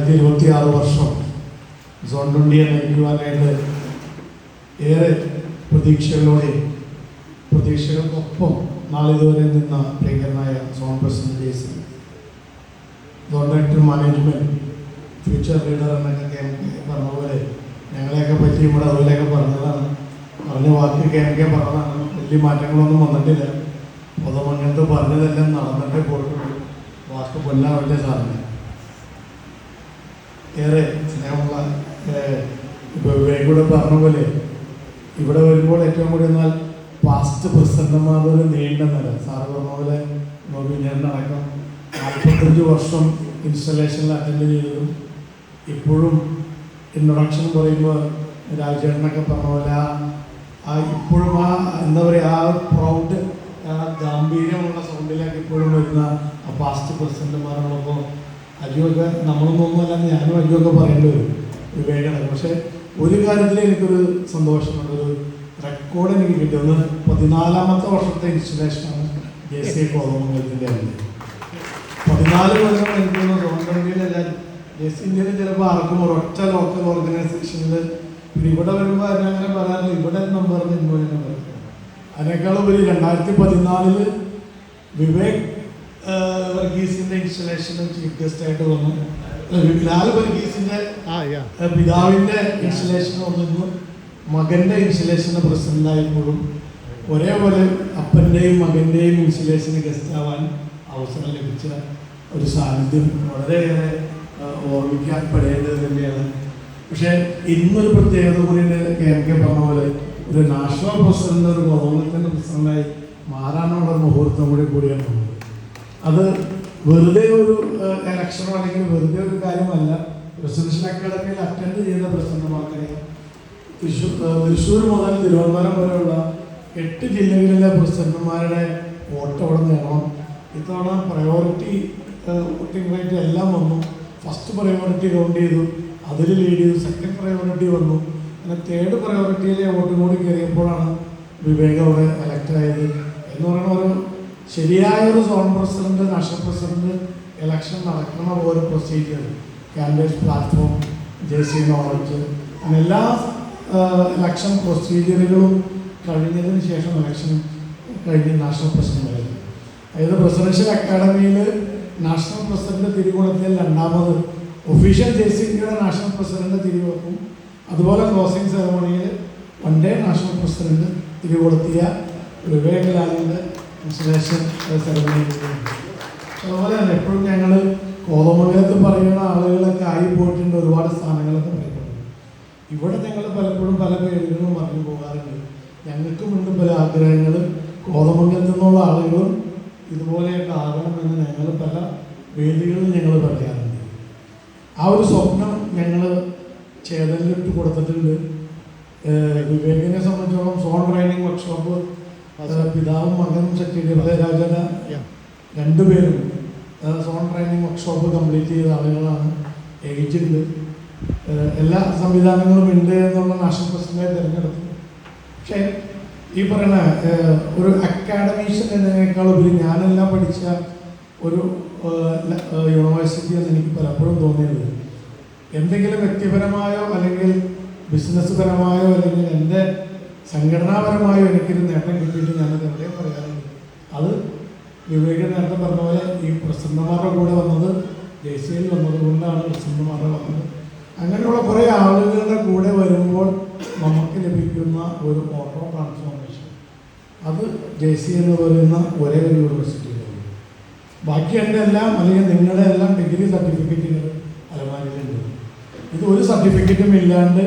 2026 വർഷം സോൺ 20 നയിക്കുവാനായിട്ട് ഏറെ പ്രതീക്ഷകൾക്കൊപ്പം നാളിതുവരെ നിന്ന പ്രിയങ്കരനായ zone president JC. Zone director management future leader എന്നൊക്കെ പറഞ്ഞ പോലെ ഞങ്ങളെയൊക്കെ പറ്റി ഇവിടെ അതുപോലെയൊക്കെ പറഞ്ഞതാണ്. പറഞ്ഞ വാക്ക് കെ പറഞ്ഞതാണ്. വലിയ മാറ്റങ്ങളൊന്നും വന്നിട്ടില്ല. പൊതുമംഗലത്ത് പറഞ്ഞതെല്ലാം നടന്നിട്ടേ പോയിട്ടുള്ളൂ. വാക്ക് പൊന്നാവട്ടെ സാറിന്. ഏറെ സ്നേഹമുള്ള ഇപ്പോൾ ഇവരെക്കൂടെ പറഞ്ഞ പോലെ ഇവിടെ വരുമ്പോൾ ഏറ്റവും കൂടി എന്നാൽ പാസ്റ്റ് പ്രസിഡന്റുമാരുടെ നീണ്ട നില സാറ് പറഞ്ഞ പോലെ നോക്കിഞ്ഞടക്കം 45 വർഷം ഇൻസ്റ്റലേഷനിൽ അറ്റൻഡ് ചെയ്തതും ഇപ്പോഴും ഇൻട്രൊഡക്ഷൻ പറയുമ്പോൾ രാജേട്ടനൊക്കെ പറഞ്ഞ പോലെ ഇപ്പോഴും എന്താ പറയുക പ്രൗഡ് ഗാംഭീര്യമുള്ള സൗണ്ടിലേക്ക് ഇപ്പോഴും വരുന്ന പാസ്റ്റ് പ്രസിഡന്റുമാരോടൊപ്പം അജുവൊക്കെ നമ്മളൊന്നൊന്നുമല്ല ഞാനും അജുവൊക്കെ പറയേണ്ടി വരും വിവേകമാണ്. പക്ഷേ ഒരു കാര്യത്തിൽ എനിക്കൊരു സന്തോഷമുണ്ട്. ഒരു റെക്കോർഡ് എനിക്ക് കിട്ടി. 14ാമത്തെ വർഷത്തെ ഇൻസ്റ്റലേഷനാണ് ജെ.സി. കോതമംഗലത്തിൻ്റെ അതിൽ 14 കൊല്ലം എനിക്കൊന്ന് ഗവൺമെൻറ്റിലെല്ലാം ജെ.സി. ഇന്ത്യയിൽ ചിലപ്പോൾ ആർക്കും ഒരൊറ്റ ലോക്കൽ ഓർഗനൈസേഷനിൽ പിന്നെ ഇവിടെ വരുമ്പോൾ അതിനങ്ങനെ പറയാറില്ല. ഇവിടെ നമ്പർ ഇങ്ങനെ പറയും. അതിനേക്കാളുപരി 2014 വിവേക് വർഗീസിന്റെ ഇൻസ്റ്റലേഷന് ചീഫ് ഗസ്റ്റ് ആയിട്ട് വന്നു. ലാൽ വർഗീസിന്റെ പിതാവിന്റെ ഇൻസ്റ്റലേഷൻ വന്നിരുന്നു. മകന്റെ ഇൻസ്റ്റലേഷന് പ്രസിഡന്റായപ്പോഴും ഒരേപോലെ അപ്പൻ്റെയും മകന്റെയും ഇൻസ്റ്റലേഷന് ഗസ്റ്റ് ആവാൻ അവസരം ലഭിച്ച ഒരു സാന്നിധ്യം വളരെയേറെ ഓർമ്മിക്കപ്പെടേണ്ടത് തന്നെയാണ്. പക്ഷേ ഇന്നൊരു പ്രത്യേകത കൂടി കെ പറഞ്ഞ പോലെ ഒരു നാഷണൽ പ്രസിഡന്റ് ഒരു ഗവൺമെന്റിന്റെ പ്രസിഡന്റായി മാറാനുള്ള മുഹൂർത്തം കൂടിയാണ്. അത് വെറുതെ ഒരു ഇലക്ഷനോ അല്ലെങ്കിൽ വെറുതെ ഒരു കാര്യമല്ല. പ്രസിഡൻഷ്യൽ അക്കാദമിയിൽ അറ്റൻഡ് ചെയ്ത പ്രസിഡന്റുമാർക്കറിയാം. തൃശ്ശൂർ മുതൽ തിരുവനന്തപുരം വരെയുള്ള 8 ജില്ലകളിലെ പ്രസിഡന്റുമാരുടെ വോട്ട് അവിടെ നേടണം. ഇത്തവണ പ്രയോറിറ്റി വോട്ടിംഗ് റേറ്റ് എല്ലാം വന്നു. ഫസ്റ്റ് പ്രയോറിറ്റി കൗണ്ട് ചെയ്തു, അതിൽ ലീഡ് ചെയ്തു. സെക്കൻഡ് പ്രയോറിറ്റി വന്നു. അങ്ങനെ തേർഡ് പ്രയോറിറ്റിയിലെ വോട്ടും കൂടി കയറിയപ്പോഴാണ് വിവേക് അവിടെ എലക്റ്റായത്. എന്ന് പറയുന്ന ഒരു ശരിയായ ഒരു zone president national president election നടക്കുന്ന ഒരു procedure, candidate platform, JC. Knowledge, അങ്ങനെ എല്ലാ ഇലക്ഷൻ പ്രൊസീജിയറുകളും കഴിഞ്ഞതിന് ശേഷം ഇലക്ഷൻ കഴിഞ്ഞ് നാഷണൽ പ്രസിഡന്റ് ആയിരുന്നു. അതായത് പ്രസിഡൻഷ്യൽ അക്കാഡമിയിൽ നാഷണൽ പ്രസിഡന്റ് തിരികൊളുത്തിയാൽ രണ്ടാമത് ഒഫീഷ്യൽ ജെ.സി. ഇന്ത്യയുടെ നാഷണൽ പ്രസിഡന്റ് തിരിവെക്കും. അതുപോലെ ക്ലോസിംഗ് സെറമണിയിൽ വൺഡേ നാഷണൽ പ്രസിഡന്റ് തിരികൊളുത്തിയ വിവേക് ലാലിൻ്റെ ഇൻസ്റ്റലേഷൻ സെറമണി. അതുപോലെ തന്നെ എപ്പോഴും ഞങ്ങൾ കോതമംഗലത്ത് പറയുന്ന ആളുകളൊക്കെ ആയി പോയിട്ടുണ്ട്. ഒരുപാട് സ്ഥാനങ്ങളൊക്കെ പറയുന്നുണ്ട്. ഇവിടെ ഞങ്ങൾ പലപ്പോഴും പല പേരുകളും പറഞ്ഞു പോകാറുണ്ട്. ഞങ്ങൾക്കുമുണ്ട് പല ആഗ്രഹങ്ങൾ. കോതമംഗലത്തു നിന്നുള്ള ആളുകളും ഇതുപോലെയൊക്കെ ആകണമെന്ന് ഞങ്ങൾ പല വേദികളിൽ ഞങ്ങൾ പറയാറുണ്ട്. ആ ഒരു സ്വപ്നം ഞങ്ങൾ ചേതലിലിട്ട് കൊടുത്തിട്ടുണ്ട്. വിവേകിനെ സംബന്ധിച്ചോളം സോൺ ട്രെയിനിങ് വർക്ക്ഷോപ്പ് പിതാവും മകനും സെക്രട്ടറി രാജന രണ്ടുപേരും സോൺ ട്രെയിനിങ് വർക്ക്ഷോപ്പ് കംപ്ലീറ്റ് ചെയ്ത ആളുകളാണ്. ഏജുണ്ട്, എല്ലാ സംവിധാനങ്ങളും ഉണ്ട് എന്നുള്ള നാഷണൽ പ്രസിഡന്റായി തിരഞ്ഞെടുത്തു. പക്ഷേ ഈ പറയുന്ന ഒരു അക്കാഡമീഷ്യൻ എന്നതിനേക്കാളുപരി ഞാനെല്ലാം പഠിച്ച ഒരു യൂണിവേഴ്സിറ്റി എന്ന് എനിക്ക് പലപ്പോഴും തോന്നിയത് എന്തെങ്കിലും വ്യക്തിപരമായോ അല്ലെങ്കിൽ ബിസിനസ് പരമായോ അല്ലെങ്കിൽ എൻ്റെ സംഘടനാപരമായോ എനിക്കൊരു നേട്ടം കിട്ടിയിട്ട് ഞാനത് എവിടെയും പറയാറുണ്ട്. അത് വിവേക് നേരത്തെ പറഞ്ഞ പോലെ ഈ പ്രസിഡന്റുമാരുടെ കൂടെ വന്നത് ജെ.സി.യിൽ വന്നതുകൊണ്ടാണ് പ്രസിഡന്റുമാരുടെ വന്നത്. അങ്ങനെയുള്ള കുറേ ആളുകളുടെ കൂടെ വരുമ്പോൾ നമുക്ക് ലഭിക്കുന്ന ഒരു ഓട്ടോ ട്രാൻസ്ഫോർമേഷൻ അത് ജെ.സി. എന്ന് പറയുന്ന ഒരേ ഒരു യൂണിവേഴ്സിറ്റിയിലാണ്. ബാക്കി എൻ്റെ എല്ലാം അല്ലെങ്കിൽ നിങ്ങളുടെ എല്ലാം ഡിഗ്രി സർട്ടിഫിക്കറ്റുകൾ അലമാരിയിലുണ്ട്. ഇത് ഒരു സർട്ടിഫിക്കറ്റും ഇല്ലാണ്ട്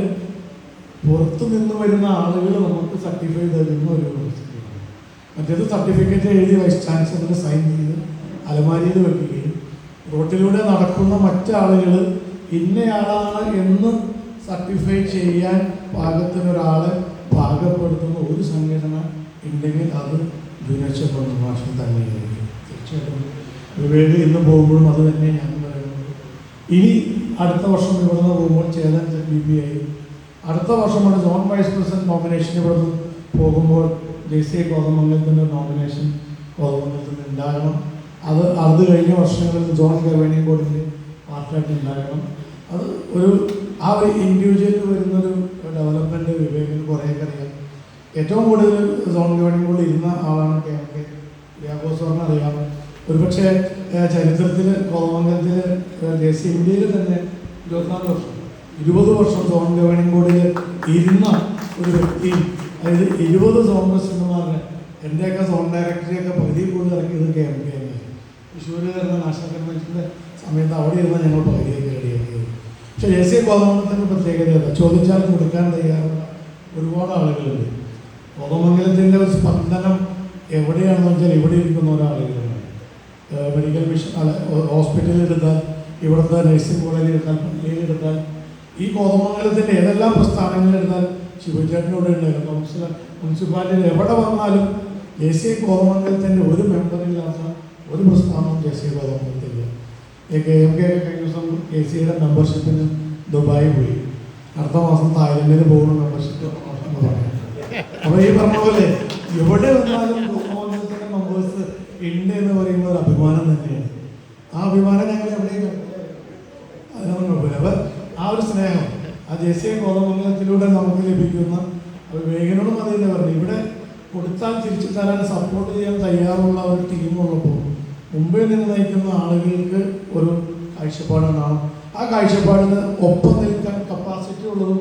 പുറത്തു നിന്ന് വരുന്ന ആളുകൾ നമുക്ക് സർട്ടിഫൈ തരുന്ന ഒരു യൂണിവേഴ്സിറ്റിയാണ്. മറ്റേത് സർട്ടിഫിക്കറ്റ് എഴുതി വൈസ് ചാൻസലർ സൈൻ ചെയ്ത് അലമാരിയിൽ വെക്കുകയും റോട്ടിലൂടെ നടക്കുന്ന മറ്റാളുകൾ ഇന്നയാളാണ് എന്ന് സർട്ടിഫൈ ചെയ്യാൻ പാകത്തിനൊരാളെ പാകപ്പെടുത്തുന്ന ഒരു സംഘടന ഉണ്ടെങ്കിൽ അത് യൂണിവേഴ്സിറ്റി ഭാഷ തന്നെയായിരിക്കും. തീർച്ചയായിട്ടും വിവേക് ഇന്ന് പോകുമ്പോഴും അത് തന്നെ ഞാൻ പറയുന്നത്. ഇനി അടുത്ത വർഷം ഇവിടുന്ന് പോകുമ്പോൾ ചേതൻ BBI, അടുത്ത വർഷമാണ് സോൺ വൈസ് പ്രസിഡന്റ് നോമിനേഷൻ ഇവിടുന്ന് പോകുമ്പോൾ ജെ.സി. കോതമംഗലത്തിൻ്റെ നോമിനേഷൻ കോതമംഗലത്തിൽ ഉണ്ടാകണം. അത് കഴിഞ്ഞ വർഷങ്ങളിൽ സോൺ ഗവേണിംഗ് ബോർഡിൻ്റെ പാർട്ടായിട്ട് ഉണ്ടാകണം. അത് ഒരു ആ ഒരു ഇൻഡിവിജ്വലിൽ വരുന്നൊരു ഡെവലപ്മെൻറ്റ് വിവേകിന് കുറേയൊക്കെ അറിയാം. ഏറ്റവും കൂടുതൽ സോൺ ഗവേണിംഗ് ബോർഡിൽ ഇരുന്ന ആളാണ് കെ വ്യാഘോസ്വറിന് അറിയാം. ഒരുപക്ഷെ ചരിത്രത്തിൽ കോതമംഗലത്തിൽ ദേശീയ ഇന്ത്യയിൽ തന്നെ 24 വർഷം 20 വർഷം സോൺ ഗവേണിംഗ് ബോർഡിൽ ഇരുന്ന ഒരു വ്യക്തി, അതായത് 20 സോൺ പ്രസിഡന്റുമാരുടെ എൻ്റെയൊക്കെ സോൺ ഡയറക്ടറിയൊക്കെ പകുതി കൂടുതൽ ഇറക്കിയത് കെ എം കെ ആയിരുന്നു. തൃശ്ശൂർ വരുന്ന നാഷണൽ കൺവെൻഷൻ്റെ സമയത്ത് അവിടെ ഇരുന്ന ഞങ്ങൾ പകുതിയൊക്കെ റെഡിയാക്കിയത്. പക്ഷേ ദേശീയ കോതമംഗലത്തിൻ്റെ പ്രത്യേകതയല്ല, ചോദിച്ചാൽ കൊടുക്കാൻ തയ്യാറുള്ള ഒരുപാട് ആളുകളുണ്ട്. കോതമംഗലത്തിൻ്റെ ഒരു സ്പന്ദനം എവിടെയാണെന്ന് വെച്ചാൽ ഇവിടെ ഇരിക്കുന്ന ഒരാളുകളുണ്ട്. മെഡിക്കൽ മിഷൻ ഹോസ്പിറ്റലിൽ എടുത്താൽ, ഇവിടുത്തെ നഴ്സിംഗ് കോളേജിൽ എടുത്താൽ, പള്ളിയിൽ എടുത്താൽ, ഈ കോതമംഗലത്തിൻ്റെ ഏതെല്ലാം പ്രസ്ഥാനങ്ങളെടുത്താൽ ശിവചേട്ടനോട് ഉണ്ടായിരുന്നു. കൗൺസിലർ മുനിസിപ്പാലിറ്റിയിൽ എവിടെ വന്നാലും ദേശീയ കോതമംഗലത്തിൻ്റെ ഒരു മെമ്പറില്ലാത്ത ഒരു പ്രസ്ഥാനവും ദേശീയ കോതമംഗലത്തില്ല. കെ എം കെ കഴിഞ്ഞ ദിവസം കെ സിയുടെ മെമ്പർഷിപ്പിന് ദുബായി പോയി. അടുത്ത മാസം തായ്ലൻഡിൽ പോകുന്ന മെമ്പർഷിപ്പ് എന്ന് പറയാം. അപ്പോൾ ഈ പറഞ്ഞ പോലെ എവിടെ വന്നാലും കോതമംഗലത്തിൻ്റെ മെമ്പേഴ്സ് ഉണ്ട് എന്ന് പറയുന്ന ഒരു അഭിമാനം തന്നെയാണ്. ആ അഭിമാനം ഞങ്ങൾ എവിടെയും അതിനൊന്നും കുഴപ്പമില്ല. അപ്പോൾ ആ ഒരു സ്നേഹം ആ ദേശീയ കോതമംഗലത്തിലൂടെ നമുക്ക് ലഭിക്കുന്ന വിവേകിനോടും അത് തന്നെ പറഞ്ഞു. ഇവിടെ കൊടുത്താൽ തിരിച്ചു തരാൻ സപ്പോർട്ട് ചെയ്യാൻ തയ്യാറുള്ള ഒരു ടീമുള്ളപ്പോൾ മുമ്പിൽ നിന്ന് നയിക്കുന്ന ആളുകൾക്ക് ഒരു കാഴ്ചപ്പാടുണ്ടാകും. ആ കാഴ്ചപ്പാടിന് ഒപ്പം നിൽക്കാൻ കപ്പാസിറ്റി ഉള്ളതും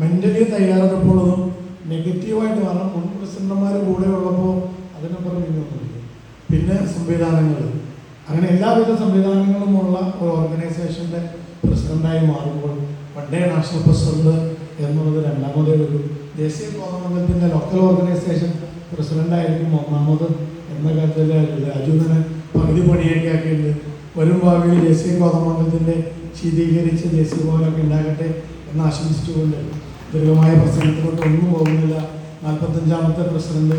മെൻ്റലി തയ്യാറെടുപ്പുള്ളതും നെഗറ്റീവായിട്ട് കാരണം മുൻ പ്രസിഡന്റുമാർ കൂടെ ഉള്ളപ്പോൾ അതിനപ്പുറം പിന്നൊന്നുമില്ല. പിന്നെ സംവിധാനങ്ങൾ, അങ്ങനെ എല്ലാവിധ സംവിധാനങ്ങളുമുള്ള ഒരു ഓർഗനൈസേഷൻ്റെ പ്രസിഡൻ്റായി മാറുമ്പോൾ പണ്ടേ നാഷണൽ പ്രസിഡന്റ് എന്നുള്ളത് രണ്ടാമതേ ഒരു ദേശീയ കോതമംഗലത്തിൻ്റെ ലോക്കൽ ഓർഗനൈസേഷൻ പ്രസിഡൻ്റായിരിക്കും ഒന്നാമത് എന്ന കാര്യത്തിൽ രാജുവിനെ പകുതി പണിയൊക്കെ ആക്കിയിട്ട് വരും ഭാവിയിൽ ദേശീയ കോതമംഗലത്തിൻ്റെ ശീതീകരിച്ച് ദേശീയ ഭവനൊക്കെ ഉണ്ടാകട്ടെ എന്ന് ആശംസിച്ചുകൊണ്ട് ദീർഘമായ പ്രസംഗത്തിലോട്ട് ഒന്നും പോകുന്നില്ല. 45ാമത്തെ പ്രസിഡന്റ്